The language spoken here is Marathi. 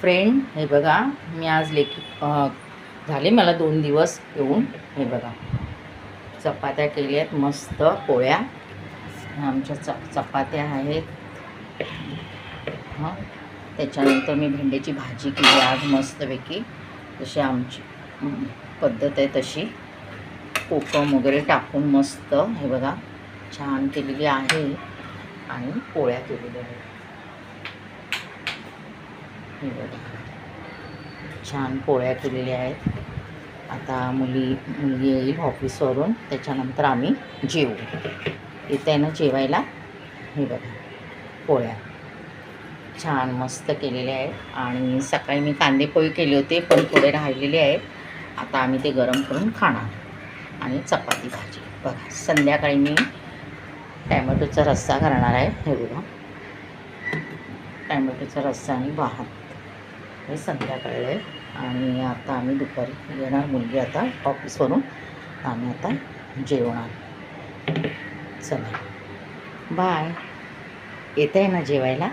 फ्रेंड, हे बघा मी आज झाले मला 2 दिवस येऊन. हे बघा चपात्या केल्या आहेत, मस्त पोळ्या. आमच्या चपात्या आहेत. हां, त्याच्यानंतर मी भेंडीची भाजी केली आज मस्तपैकी, जशी आमची पद्धत आहे तशी कोकम वगैरे टाकून मस्त. हे बघा छान केलेली आहे आणि पोळ्या केलेल्या आहेत. हे बघा छान पोळ्या केलेल्या आहेत. आता मुलगी येईल ऑफिसवरून, त्याच्यानंतर आम्ही जेवू. इथे ना जेवायला. हे बघा पोळ्या छान मस्त केलेले आहेत. आणि सकाळी मी कांदेपोळी केले होते, पण थोडे राहिलेले आहेत. आता आम्ही ते गरम करून खाणार. आणि चपाती भाजी. बघा संध्याकाळी मी टॅमॅटोचा रस्सा करणार आहे. हे बघा टॅमॅटोचा रस्सा आणि भात हे संध्याकाळी आहे. आणि आता आम्ही दुपारी येणार, मुलगी आता ऑफिसवरून, आम्ही आता जेवणार. चला बाय. येत आहे ना जेवायला.